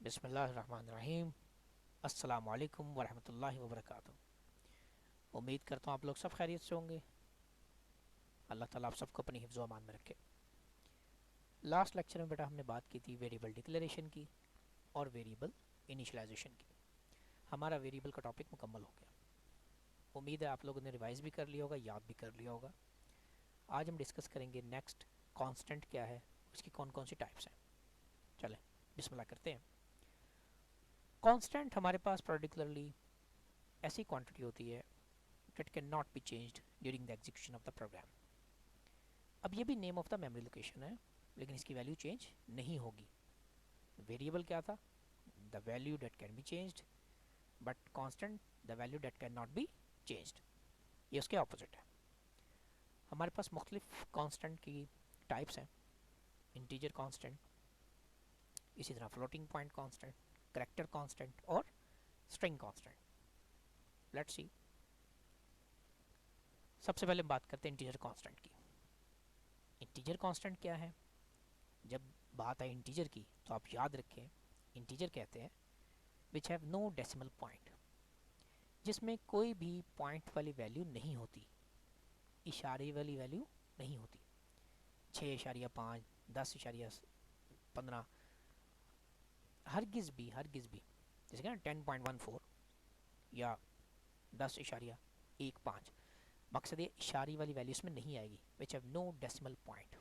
बिस्मिल्लाहिर्रहमानिर्रहीम। अस्सलाम वालेकुम वरहमतुल्लाहि वबरकातुहू। उम्मीद करता हूँ आप लोग सब खैरियत से होंगे। अल्लाह ताला आप सबको अपनी हिफ्ज़ व अमान में रखे। लास्ट लेक्चर में बेटा हमने बात की थी वेरिएबल डिक्लेरेशन की और वेरिएबल इनिशियलाइजेशन की। हमारा वेरिएबल का टॉपिक मुकम्मल हो गया। उम्मीद है आप लोगों ने रिवाइज़ भी कर लिया होगा, याद भी कर लिया होगा। आज हम डिस्कस करेंगे नेक्स्ट कांस्टेंट क्या है, उसकी कौन कौन सी टाइप्स हैं। चलें बिस्मिल्लाह करते हैं। कांस्टेंट हमारे पास पर्टिकुलरली ऐसी क्वांटिटी होती है that cannot be changed during the execution of the program। अब ये भी name of the memory location है, लेकिन इसकी वैल्यू चेंज नहीं होगी। वेरिएबल क्या था? The value date can be changed, but constant the value date can not be changed. ये उसके ऑपोजिट है। हमारे पास मुख्तलिफ कांस्टेंट की टाइप्स हैं। इंटीजर कांस्टेंट, इसी तरह floating point constant, character constant और स्ट्रिंग कांस्टेंट। Let's see. सबसे पहले बात करते हैं इंटीजर कांस्टेंट की। इंटीजर कांस्टेंट क्या है? जब बात आई इंटीजर की तो आप याद रखें, इंटीजर कहते हैं which have no decimal point, जिसमें कोई भी पॉइंट वाली वैल्यू नहीं होती, इशारे वाली वैल्यू नहीं होती। 6.5, 10.15, हरगिज़ भी जैसे कि ना 10.14 या 10.15। मकसद ये इशारे वाली वैल्यू इसमें नहीं आएगी, which have no decimal point.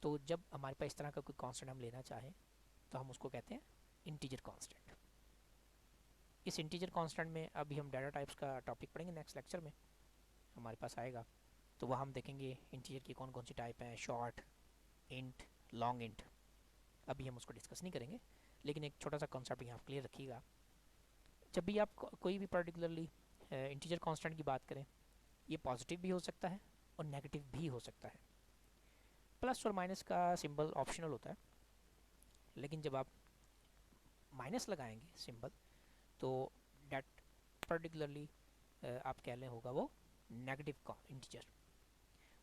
तो जब हमारे पास इस तरह का कोई कांस्टेंट हम लेना चाहें तो हम उसको कहते हैं इंटीजर कांस्टेंट। इस इंटीजर कांस्टेंट में अभी हम डाटा टाइप्स का टॉपिक पढ़ेंगे नेक्स्ट लेक्चर में, हमारे पास आएगा। तो वह हम देखेंगे इंटीजर की कौन कौन सी टाइप हैं, शॉर्ट, इंट, लॉन्ग इंट। अभी हम उसको डिस्कस नहीं करेंगे, लेकिन एक छोटा सा कॉन्सेप्ट यहाँ क्लियर रखिएगा। जब भी आप कोई भी पर्टिकुलरली इंटीजर कांस्टेंट की बात करें, ये पॉजिटिव भी हो सकता है और नेगेटिव भी हो सकता है। प्लस और माइनस का सिंबल ऑप्शनल होता है, लेकिन जब आप माइनस लगाएंगे सिंबल तो डेट पर्टिकुलरली आप कह लें होगा वो नेगेटिव का इंटीजर,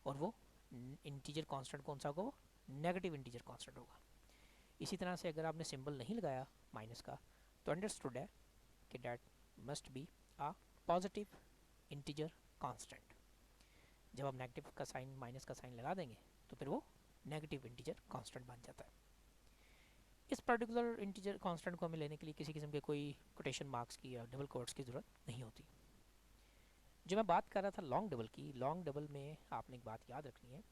और वो इंटीजर कांस्टेंट कौन सा होगा? वो नेगेटिव इंटीजर कांस्टेंट होगा। इसी तरह से अगर आपने सिंबल नहीं लगाया माइनस का तो अंडरस्टूड है कि that must be a positive integer constant. जब आप नेगेटिव का साइन, माइनस का साइन लगा देंगे तो फिर वो नेगेटिव इंटीजर कांस्टेंट बन जाता है। इस पर्टिकुलर इंटीजर कांस्टेंट को हमें लेने के लिए किसी किस्म के कोई कोटेशन मार्क्स की या डबल कोट्स की ज़रूरत नहीं होती। जो मैं बात कर रहा था लॉन्ग डबल की, लॉन्ग डबल में आपने एक बात याद रखनी है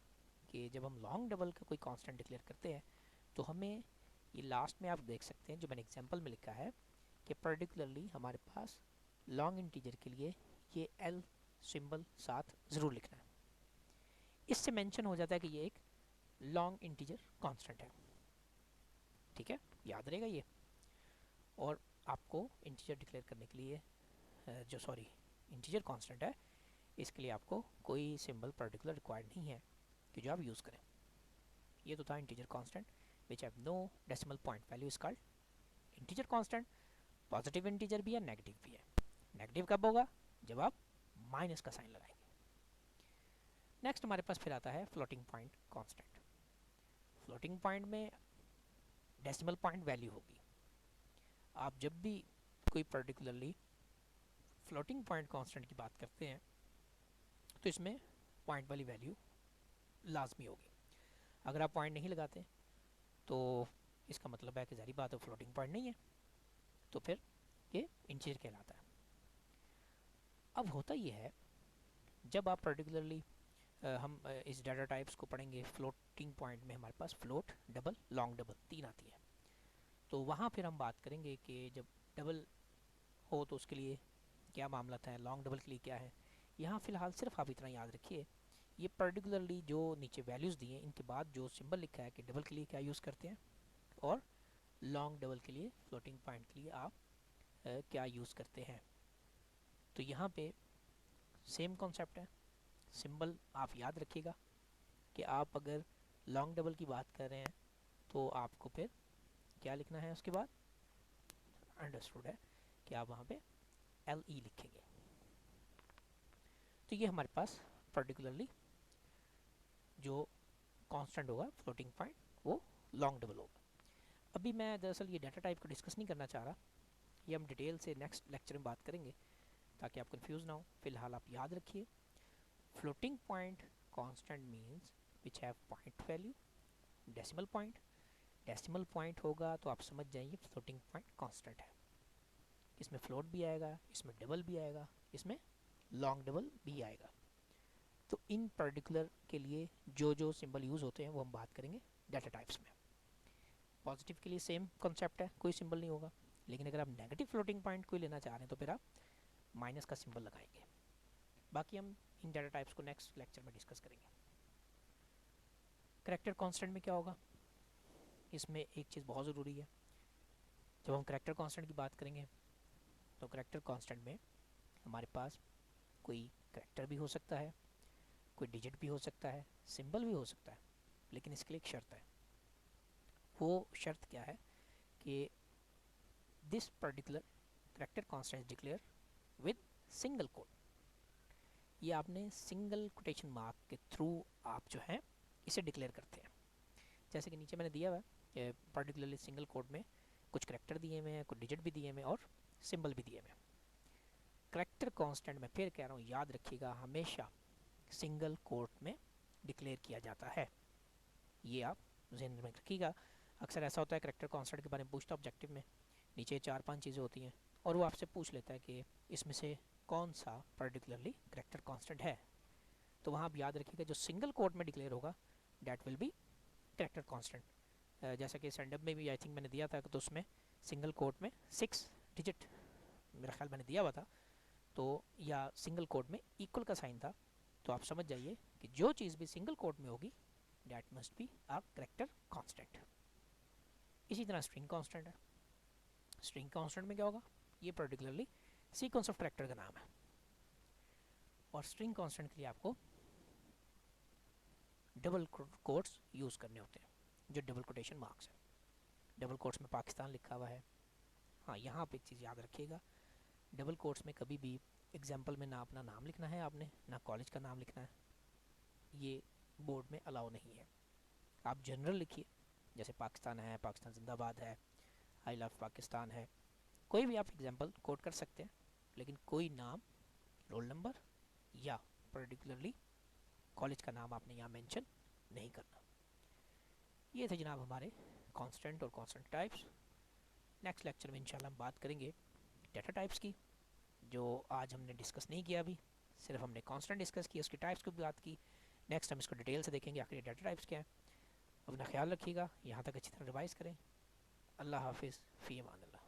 कि जब हम लॉन्ग डबल का कोई कांस्टेंट डिक्लेयर करते हैं तो हमें ये लास्ट में आप देख सकते हैं जो मैंने एग्जांपल में लिखा है कि पर्टिकुलरली हमारे पास लॉन्ग इंटीजर के लिए ये एल सिंबल साथ ज़रूर लिखना है। इससे मेंशन हो जाता है कि ये एक लॉन्ग इंटीजर कांस्टेंट है। ठीक है, याद रहेगा ये। और आपको इंटीजर डिक्लेयर करने के लिए इंटीजर कांस्टेंट है, इसके लिए आपको कोई सिंबल पर्टिकुलर रिक्वायर्ड नहीं है कि जो आप यूज़ करें। ये तो था integer constant which have no decimal point, value is called integer constant. Positive integer भी है, नेगेटिव भी है। नेगेटिव कब होगा? जब आप माइनस का साइन लगाएंगे। नेक्स्ट हमारे पास फिर आता है floating point constant. Floating point में डेसिमल पॉइंट वैल्यू होगी। आप जब भी कोई पर्टिकुलरली फ्लोटिंग पॉइंट कांस्टेंट की बात करते हैं तो इसमें पॉइंट वाली वैल्यू लाजमी होगी। अगर आप पॉइंट नहीं लगाते तो इसका मतलब है कि ज़ाहिर बात है फ्लोटिंग पॉइंट नहीं है, तो फिर ये इंटीजर कहलाता है। अब होता ये है जब आप पर्टिकुलरली हम इस डाटा टाइप्स को पढ़ेंगे, फ्लोटिंग पॉइंट में हमारे पास फ्लोट, डबल, लॉन्ग डबल तीन आती है। तो वहाँ फिर हम बात करेंगे कि जब डबल हो तो उसके लिए क्या मामला था, लॉन्ग डबल के लिए क्या है। यहाँ फ़िलहाल सिर्फ आप इतना याद रखिए, ये पर्टिकुलरली जो नीचे वैल्यूज़ दिए हैं इनके बाद जो सिंबल लिखा है कि डबल के लिए क्या यूज़ करते हैं और लॉन्ग डबल के लिए, फ्लोटिंग पॉइंट के लिए आप क्या यूज़ करते हैं। तो यहाँ पे सेम कॉन्सेप्ट है। सिंबल आप याद रखिएगा कि आप अगर लॉन्ग डबल की बात कर रहे हैं तो आपको फिर क्या लिखना है उसके बाद? अंडरस्टूड है कि आप वहाँ पे एल ई लिखेंगे। तो ये हमारे पास पर्टिकुलरली जो कांस्टेंट होगा फ्लोटिंग पॉइंट वो लॉन्ग डबल होगा। अभी मैं दरअसल ये डाटा टाइप को डिस्कस नहीं करना चाह रहा, ये हम डिटेल से नेक्स्ट लेक्चर में बात करेंगे ताकि आप कंफ्यूज ना हो। फिलहाल आप याद रखिए, floating point constant means which have point value decimal point. Decimal point होगा तो आप समझ जाइए फ्लोटिंग पॉइंट कांस्टेंट है। इसमें फ्लोट भी आएगा, इसमें डबल भी आएगा, इसमें लॉन्ग डबल भी आएगा। तो इन पर्टिकुलर के लिए जो जो सिंबल यूज़ होते हैं वो हम बात करेंगे डाटा टाइप्स में। पॉजिटिव के लिए सेम कॉन्सेप्ट है, कोई सिंबल नहीं होगा, लेकिन अगर आप नेगेटिव फ्लोटिंग पॉइंट कोई लेना चाह रहे हैं तो फिर आप माइनस का सिंबल लगाएंगे। बाकी हम इन डाटा टाइप्स को नेक्स्ट लेक्चर में डिस्कस करेंगे। करैक्टर कांस्टेंट में क्या होगा, इसमें एक चीज़ बहुत ज़रूरी है। जब हम करैक्टर कांस्टेंट की बात करेंगे तो करैक्टर कांस्टेंट में हमारे पास कोई करैक्टर भी हो सकता है, कोई डिजिट भी हो सकता है, सिंबल भी हो सकता है, लेकिन इसके लिए एक शर्त है। वो शर्त क्या है कि this particular character constant declare with single quote. ये आपने सिंगल कोटेशन मार्क के थ्रू आप जो है इसे डिक्लेयर करते हैं। जैसे कि नीचे मैंने दिया हुआ है पर्टिकुलरली सिंगल कोड में कुछ करैक्टर दिए हुए हैं, कुछ डिजिट भी दिए हुए हैं और सिंबल भी दिए हुए हैं। करैक्टर कांस्टेंट में फिर कह रहा हूँ, याद रखिएगा, हमेशा सिंगल कोट में डिक्लेयर किया जाता है। ये आप ज़हन में रखिएगा। अक्सर ऐसा होता है करैक्टर कांस्टेंट के बारे में पूछता ऑब्जेक्टिव में, नीचे 4-5 चीज़ें होती हैं और वो आपसे पूछ लेता है कि इसमें से कौन सा पर्टिकुलरली करैक्टर कांस्टेंट है। तो वहाँ आप याद रखिएगा जो सिंगल कोट में डिक्लेयर होगा that will be character constant. जैसा कि स्टैंड अप में भी आई थिंक मैंने दिया था, तो उसमें सिंगल कोट में 6 डिजिट मेरा ख्याल मैंने दिया हुआ था, तो या सिंगल कोट में इक्वल का साइन था। तो आप समझ जाइए कि जो चीज़ भी सिंगल कोट में होगी that must be a character constant. इसी तरह स्ट्रिंग कांस्टेंट है। स्ट्रिंग कांस्टेंट में क्या होगा, ये पर्टिकुलरली सीक्वेंस ऑफ करैक्टर का नाम है। और स्ट्रिंग कांस्टेंट के लिए आपको डबल कोट्स यूज़ करने होते हैं, जो डबल कोटेशन मार्क्स है। डबल कोट्स में पाकिस्तान लिखा हुआ है। हाँ, यहाँ पे एक चीज़ याद रखिएगा, डबल कोट्स में कभी भी एग्जाम्पल में ना अपना नाम लिखना है आपने, ना कॉलेज का नाम लिखना है, ये बोर्ड में अलाउ नहीं है। आप जनरल लिखिए, जैसे पाकिस्तान है, पाकिस्तान जिंदाबाद है, आई लव पाकिस्तान है, कोई भी आप एग्जाम्पल कोट कर सकते हैं, लेकिन कोई नाम, रोल नंबर या पर्टिकुलरली कॉलेज का नाम आपने यहाँ मेंशन नहीं करना। ये थे जनाब हमारे कांस्टेंट और कांस्टेंट टाइप्स। नेक्स्ट लेक्चर में इंशाल्लाह हम बात करेंगे डाटा टाइप्स की, जो आज हमने डिस्कस नहीं किया अभी, सिर्फ हमने कांस्टेंट डिस्कस किया, उसकी टाइप्स की भी बात की। नेक्स्ट हम इसको डिटेल से देखेंगे आखिर डाटा टाइप्स क्या है। अपना ख्याल रखिएगा, यहाँ तक अच्छी तरह रिवाइज़ करें। अल्लाह हाफिज़, फ़ी अमान अल्लाह।